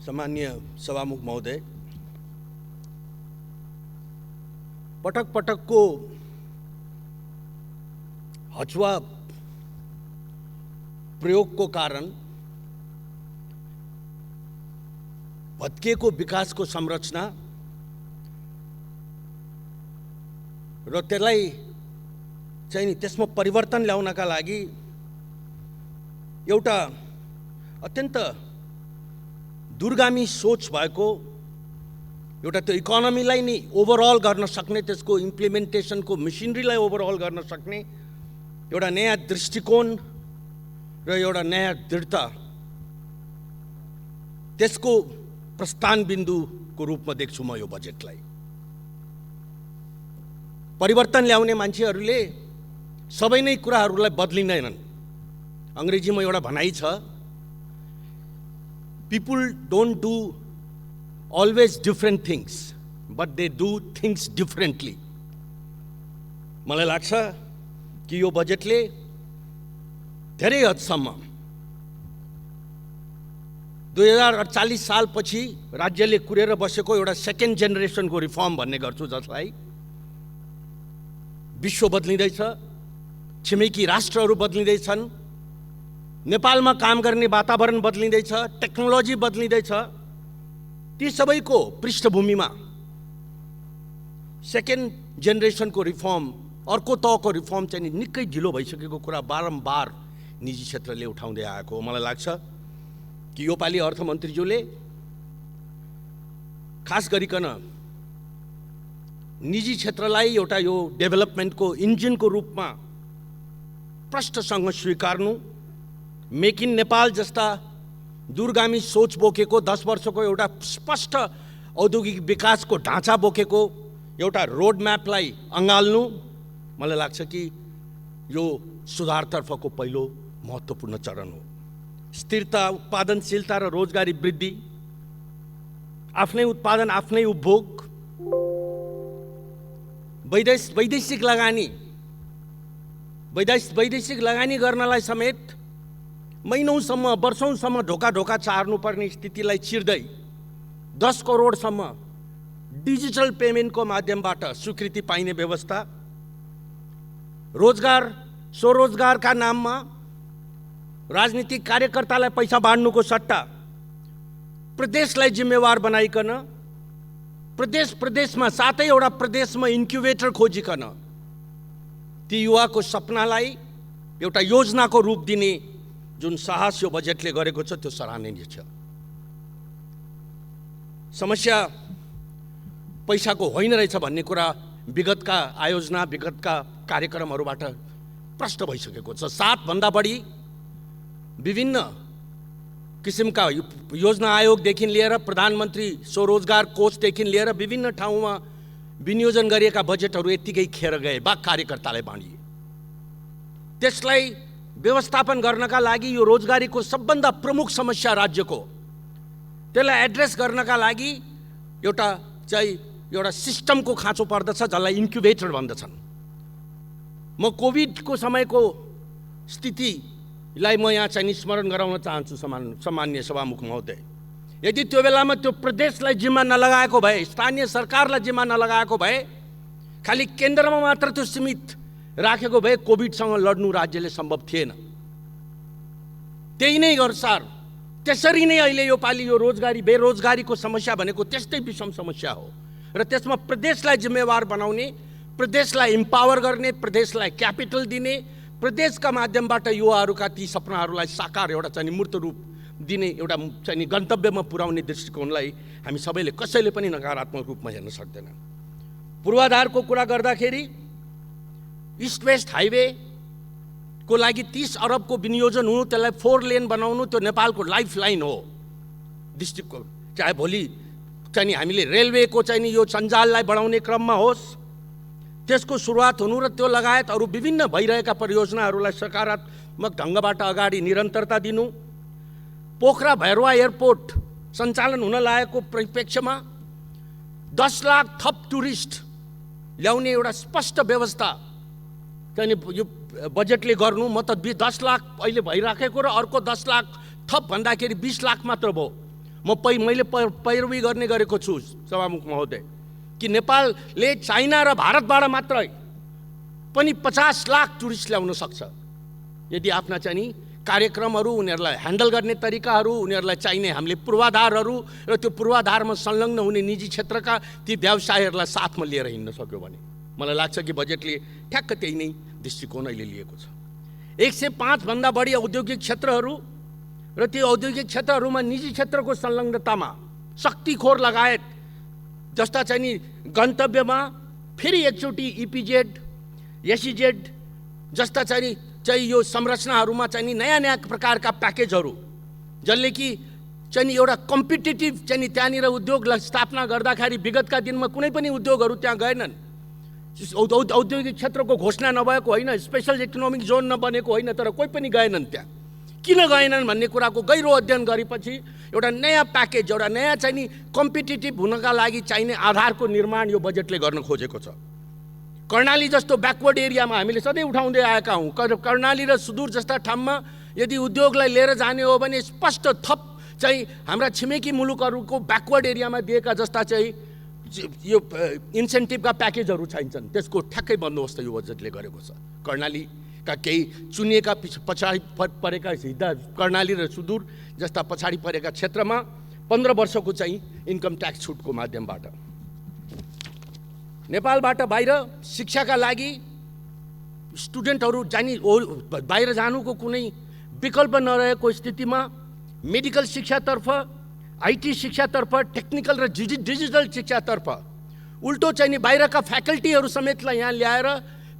सम्माननीय सभामुख महोदय, पटक पटकको हचुवा प्रयोगको कारण भत्किएको विकासको संरचना र त्यसलाई चाहिँ नि त्यसमा परिवर्तन ल्याउनका लागि एउटा अत्यन्त दूरगामी सोच भएको एउटा त्यो इकोनोमीलाई नि ओभरअल गर्न सक्ने, त्यसको इम्प्लिमेन्टेसनको मिसिनरीलाई ओभरअल गर्न सक्ने एउटा नयाँ दृष्टिकोण र एउटा नयाँ दृढता, त्यसको प्रस्थान बिन्दुको रूपमा देख्छु म यो बजेटलाई। परिवर्तन ल्याउने मान्छेहरूले सबै नै कुराहरूलाई बदलिँदैनन्। अंग्रेजीमा एउटा भनाइ छ, people don't do always different things, but they do things differently. मलाई लाग्छ कि यो बजेटले धेरै हदसम्म 2048 सालपछि राज्यले कुरेर बसेको एउटा सेकेन्ड जेनेरेसनको रिफर्म भन्ने गर्छु, जसलाई विश्व बदलिँदैछ, छिमेकी राष्ट्रहरू बदलिँदैछन्, नेपालमा काम गर्ने वातावरण बदलिँदैछ, टेक्नोलोजी बदलिँदैछ। ती सबैको पृष्ठभूमिमा सेकेन्ड जेनेरेसनको रिफर्म, अर्को तहको रिफर्म चाहिँ निकै ढिलो भइसकेको कुरा बारम्बार निजी क्षेत्रले उठाउँदै आएको हो। मलाई लाग्छ कि योपालि अर्थमन्त्रीज्यूले खास गरिकन निजी क्षेत्रलाई एउटा यो डेभलपमेन्टको इन्जिनको रूपमा प्रष्टसँग स्वीकार्नु, मेक इन नेपाल जस्ता दूरगामी सोच बोकेको 10 वर्षको एउटा स्पष्ट औद्योगिक विकासको ढाँचा बोकेको एउटा रोड म्यापलाई अँगाल्नु, मलाई लाग्छ कि यो सुधारतर्फको पहिलो महत्त्वपूर्ण चरण हो। स्थिरता, उत्पादनशीलता र रोजगारी वृद्धि, आफ्नै उत्पादन आफ्नै उपभोग, वैदेशिक लगानी गर्नलाई समेत महिनौसम्म वर्षौंसम्म ढोका चार्नुपर्ने स्थितिलाई चिर्दै 10 करोडसम्म डिजिटल पेमेन्टको माध्यमबाट स्वीकृति पाइने व्यवस्था, रोजगार स्वरोजगारका नाममा राजनीतिक कार्यकर्तालाई पैसा बाँड्नुको सट्टा प्रदेशलाई जिम्मेवार बनाइकन प्रदेशमा 7वटा प्रदेशमा इन्क्युबेटर खोजिकन ती युवाको सपनालाई एउटा योजनाको रूप दिने जुन साहस यो बजेटले गरेको छ, त्यो सराहनीय छ। समस्या पैसाको होइन रहेछ भन्ने कुरा विगतका आयोजना, विगतका कार्यक्रमहरूबाट प्रष्ट भइसकेको छ। 7 भन्दा बढी विभिन्न किसिमका योजना आयोगदेखि लिएर प्रधानमन्त्री स्वरोजगार कोषदेखि लिएर विभिन्न ठाउँमा विनियोजन गरिएका बजेटहरू यत्तिकै खेर गए, कार्यकर्तालाई बाँडिए। त्यसलाई व्यवस्थापन गर्नका लागि यो रोजगारीको सबभन्दा प्रमुख समस्या राज्यको, त्यसलाई एड्रेस गर्नका लागि एउटा सिस्टमको खाँचो पर्दछ, जसलाई इन्क्युबेटर भन्दछन्। म कोभिडको समयको स्थितिलाई म यहाँ चाहिँ स्मरण गराउन चाहन्छु सम्माननीय सभामुख महोदय। यदि त्यो बेलामा त्यो प्रदेशलाई जिम्मा नलगाएको भए, स्थानीय सरकारलाई जिम्मा नलगाएको भए, खालि केन्द्रमा मात्र त्यो सीमित राखेको भए कोभिडसँग लड्नु राज्यले सम्भव थिएन। त्यही नै अनुसार त्यसरी नै अहिले योपालि यो बेरोजगारीको समस्या भनेको त्यस्तै विषम समस्या हो र त्यसमा प्रदेशलाई जिम्मेवार बनाउने, प्रदेशलाई इम्पावर गर्ने, प्रदेशलाई क्यापिटल दिने, प्रदेशका माध्यमबाट युवाहरूका ती सपनाहरूलाई साकार एउटा चाहिँ मूर्त रूप दिने, एउटा चाहिँ गन्तव्यमा पुर्याउने दृष्टिकोणलाई हामी सबैले कसैले पनि नकारात्मक रूपमा हेर्न सक्दैन। पूर्वाधारको कुरा गर्दाखेरि इस्ट वेस्ट हाइवे को लागि 30 अरबको विनियोजन हुनु, त्यसलाई 4 लेन बनाउनु, त्यो नेपालको लाइफ लाइन हो डिस्ट्रिक्टको। चाहे भोलि चाहिँ हामीले रेलवेको चाहिँ यो सञ्जाललाई बढाउने क्रममा होस्, त्यसको सुरुवात हुनु र त्यो लगायत अरू विभिन्न भइरहेका परियोजनाहरूलाई सकारात्मक ढङ्गबाट अगाडि निरन्तरता दिनु, पोखरा भैरवा एयरपोर्ट सञ्चालन हुन लागेको परिप्रेक्ष्यमा 10 लाख थप टुरिस्ट ल्याउने एउटा स्पष्ट व्यवस्था चाहिँ यो बजेटले गर्नु। म त 10 लाख अहिले भइराखेको र अर्को 10 लाख थप भन्दाखेरि 20 लाख मात्र भयो। मैले पैरवी गर्ने गरेको छु सभामुख महोदय कि नेपालले चाइना र भारतबाट मात्रै पनि 50 लाख टुरिस्ट ल्याउन सक्छ यदि आफ्ना चाहिँ नि कार्यक्रमहरू, उनीहरूलाई ह्यान्डल गर्ने तरिकाहरू, उनीहरूलाई चाहिने हामीले पूर्वाधारहरू र त्यो पूर्वाधारमा संलग्न हुने निजी क्षेत्रका ती व्यवसायहरूलाई साथमा लिएर हिँड्न सक्यो भने मलाई लाग्छ कि बजेटले ठ्याक्क त्यही नै दृष्टिकोण अहिले लिएको छ। 105 भन्दा बढी औद्योगिक क्षेत्रहरू र त्यो औद्योगिक क्षेत्रहरूमा निजी क्षेत्रको संलग्नतामा शक्तिखोर लगायत जस्ता चाहिँ नि गन्तव्यमा फेरि एकचोटि इपिजेड, एसइजेड जस्ता चाहिँ यो संरचनाहरूमा चाहिँ नि नयाँ प्रकारका प्याकेजहरू जसले कि चाहिँ नि एउटा कम्पिटिटिभ चाहिँ नि त्यहाँनिर उद्योगलाई स्थापना गर्दाखेरि विगतका दिनमा कुनै पनि उद्योगहरू त्यहाँ गएनन्। औद्योगिक क्षेत्रको घोषणा नभएको होइन, स्पेशल इकोनोमिक जोन नबनेको होइन, तर कोही पनि गएनन् त्यहाँ। किन गएनन् भन्ने कुराको गहिरो अध्ययन गरेपछि एउटा नयाँ प्याकेज, एउटा नयाँ चाहिँ नि कम्पिटिटिभ हुनका लागि चाहिने आधारको निर्माण यो बजेटले गर्न खोजेको छ। कर्णाली जस्तो ब्याकवर्ड एरियामा हामीले सधैँ उठाउँदै आएका हौँ, कर्णाली र सुदूर जस्ता ठाउँमा यदि उद्योगलाई लिएर जाने हो भने स्पष्ट थप चाहिँ हाम्रा छिमेकी मुलुकहरूको ब्याकवर्ड एरियामा दिएका जस्ता चाहिँ यो इन्सेन्टिभका प्याकेजहरू चाहिन्छन्, त्यसको ठ्याक्कै बन्दोबस्त यो बजेटले गरेको छ। कर्णालीका केही चुनिएका पछाडि परेका सिधा कर्णाली र सुदूर जस्ता पछाडि परेका क्षेत्रमा 15 वर्षको चाहिँ इन्कम ट्याक्स छुटको माध्यमबाट नेपालबाट बाहिर शिक्षाका लागि स्टुडेन्टहरू बाहिर जानुको कुनै विकल्प नरहेको स्थितिमा मेडिकल शिक्षातर्फ, आइटी शिक्षातर्फ, टेक्निकल र डिजिटल शिक्षातर्फ उल्टो चाहिँ नि बाहिरका फ्याकल्टीहरू समेतलाई यहाँ ल्याएर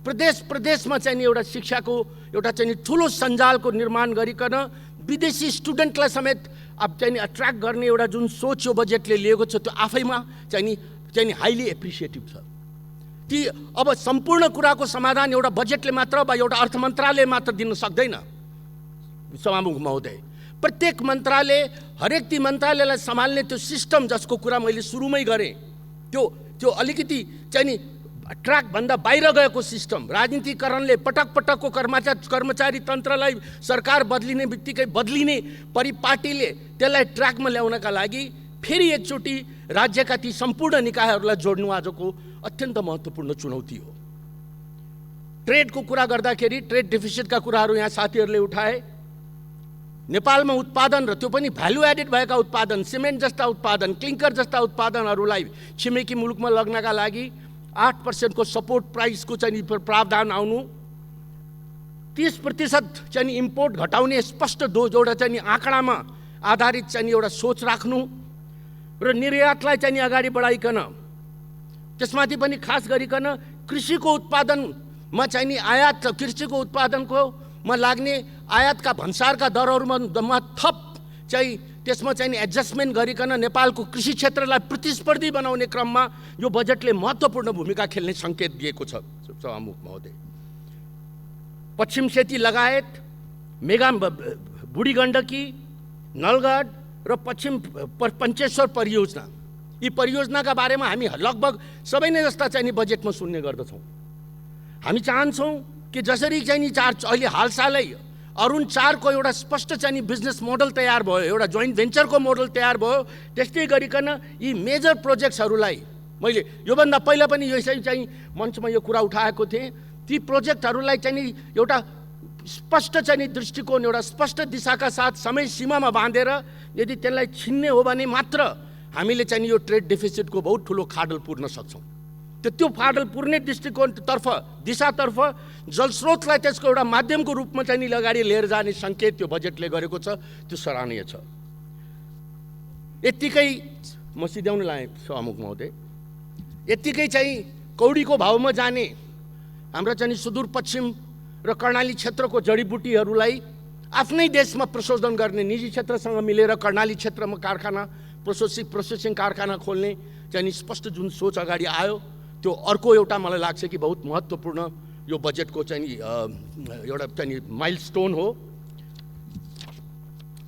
प्रदेशमा चाहिँ नि एउटा शिक्षाको एउटा चाहिँ नि ठुलो सञ्जालको निर्माण गरिकन विदेशी स्टुडेन्टलाई समेत अब चाहिँ नि अट्र्याक्ट गर्ने एउटा जुन सोच यो बजेटले लिएको छ त्यो आफैमा चाहिँ नि हाइली एप्रिसिएटिभ छ। ती अब सम्पूर्ण कुराको समाधान एउटा बजेटले मात्र वा एउटा अर्थ मन्त्रालयले मात्र दिन सक्दैन सभामुख महोदय। प्रत्येक मन्त्रालय, हरेक ती मन्त्रालयलाई सम्हाल्ने त्यो सिस्टम जसको कुरा मैले सुरुमै गरेँ, त्यो अलिकति चाहिँ नि ट्र्याकभन्दा बाहिर गएको सिस्टम, राजनीतिकरणले पटकको कर्मचारी तन्त्रलाई सरकार बदलिने बित्तिकै बदलिने परिपाटीले त्यसलाई ट्र्याकमा ल्याउनका लागि फेरि एकचोटि राज्यका ती सम्पूर्ण निकायहरूलाई जोड्नु आजको अत्यन्त महत्त्वपूर्ण चुनौती हो। ट्रेडको कुरा गर्दाखेरि ट्रेड डेफिसिटका कुराहरू यहाँ साथीहरूले उठाए। नेपालमा उत्पादन र त्यो पनि भ्यालु एडेड भएका उत्पादन, सिमेन्ट जस्ता उत्पादन, क्लिङ्कर जस्ता उत्पादनहरूलाई छिमेकी मुलुकमा लग्नका लागि 8% को सपोर्ट प्राइसको चाहिँ प्रावधान आउनु, 30% चाहिँ इम्पोर्ट घटाउने स्पष्ट एउटा चाहिँ आँकडामा आधारित चाहिँ एउटा सोच राख्नु र निर्यातलाई चाहिँ अगाडि बढाइकन त्यसमाथि पनि खास गरिकन कृषिको उत्पादनमा चाहिँ आयात, कृषिको उत्पादनकोमा लाग्ने आयातका भन्सारका दरहरूमा थप चाहिँ त्यसमा चाहिँ एडजस्टमेन्ट गरिकन नेपालको कृषि क्षेत्रलाई प्रतिस्पर्धी बनाउने क्रममा यो बजेटले महत्त्वपूर्ण भूमिका खेल्ने सङ्केत दिएको छ सभामुख महोदय। पश्चिम सेती लगायत मेगा बुढी गण्डकी, नलगढ र पश्चिम पञ्चेश्वर परियोजना, यी परियोजनाका बारेमा हामी लगभग सबै नै जस्ता चाहिँ बजेटमा सुन्ने गर्दछौँ। हामी चाहन्छौँ कि जसरी चाहिँ अहिले हालसालै अरुण 4 को एउटा स्पष्ट चाहिँ बिजनेस मोडल तयार भयो, एउटा जोइन्ट भेन्चरको मोडल तयार भयो, त्यस्तै गरिकन यी मेजर प्रोजेक्ट्सहरूलाई मैले योभन्दा पहिला पनि यसै चाहिँ मञ्चमा यो कुरा उठाएको थिएँ। ती प्रोजेक्टहरूलाई चाहिँ एउटा स्पष्ट चाहिँ दृष्टिकोण, एउटा स्पष्ट दिशाका साथ समय सीमामा बाँधेर यदि त्यसलाई छिन्ने हो भने मात्र हामीले चाहिँ यो ट्रेड डेफिसिटको बहुत ठुलो खाडल पुर्न सक्छौँ। त्यो फाडल पुर्ने दृष्टिकोणतर्फ, दिशातर्फ जलस्रोतलाई त्यसको एउटा माध्यमको रूपमा चाहिँ अगाडि लिएर जाने सङ्केत त्यो बजेटले गरेको छ, त्यो सराहनीय छ। यत्तिकै म सिध्याउन लाएँ सभामुख महोदय, यत्तिकै चाहिँ कौडीको भावमा जाने हाम्रो चाहिँ सुदूरपश्चिम र कर्णाली क्षेत्रको जडीबुटीहरूलाई आफ्नै देशमा प्रशोधन गर्ने, निजी क्षेत्रसँग मिलेर कर्णाली क्षेत्रमा कारखाना प्रोसेसिङ कारखाना खोल्ने चाहिँ स्पष्ट जुन सोच अगाडि आयो, त्यो अर्को एउटा मलाई लाग्छ कि बहुत महत्त्वपूर्ण यो बजेटको चाहिँ एउटा चाहिँ माइलस्टोन हो।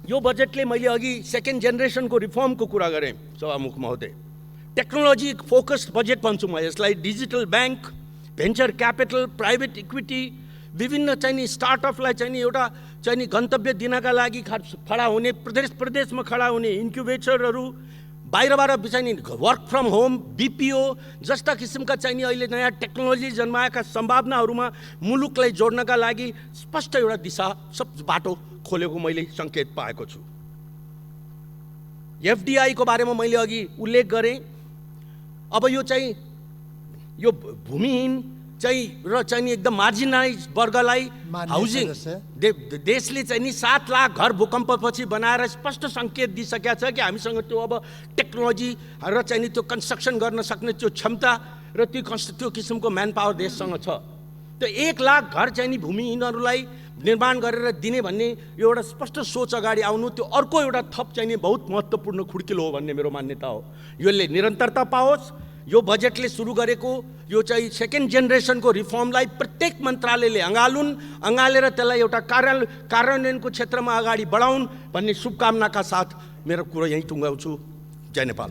यो बजेटले मैले अघि सेकेन्ड जेनेरेसनको रिफर्मको कुरा गरेँ सभामुख महोदय। टेक्नोलोजी फोकस्ड बजेट भन्छु म यसलाई। Digital bank, venture capital, private equity, विभिन्न चाहिँ स्टार्टअपलाई चाहिँ एउटा चाहिँ नि गन्तव्य दिनका लागि खडा हुने प्रदेशमा खडा हुने इन्क्युबेटरहरू, बाहिरबाट चाहिँ नि वर्क फ्रम होम, बिपिओ जस्ता किसिमका चाहिँ नि अहिले नयाँ टेक्नोलोजी जन्माएका सम्भावनाहरूमा मुलुकलाई जोड्नका लागि स्पष्ट एउटा दिशा सब बाटो खोलेको मैले सङ्केत पाएको छु। एफडिआई को बारेमा मैले अघि उल्लेख गरेँ। अब यो चाहिँ यो भूमिहीन चाहिँ र चाहिँ नि एकदम मार्जिनाइज वर्गलाई हाउसिङ देशले चाहिँ नि 7 लाख घर भूकम्पपछि बनाएर स्पष्ट सङ्केत दिइसकेको छ कि हामीसँग त्यो अब टेक्नोलोजी र चाहिँ नि त्यो कन्स्ट्रक्सन गर्न सक्ने त्यो क्षमता र त्यो किसिमको म्यान पावर देशसँग छ। त्यो 1 लाख घर चाहिँ नि भूमिहीनहरूलाई निर्माण गरेर दिने भन्ने यो एउटा स्पष्ट सोच अगाडि आउनु, त्यो अर्को एउटा थप चाहिँ नि बहुत महत्त्वपूर्ण खुड्किलो हो भन्ने मेरो मान्यता हो। यसले निरन्तरता पाओस्। यो बजेटले सुरु गरेको यो चाहिँ सेकेन्ड जेनेरेसनको रिफर्मलाई प्रत्येक मन्त्रालयले अँगालेर त्यसलाई एउटा कार्यान्वयनको क्षेत्रमा अगाडि बढाउन् भन्ने शुभकामनाका साथ मेरो कुरो यहीँ टुङ्गाउँछु। जय नेपाल।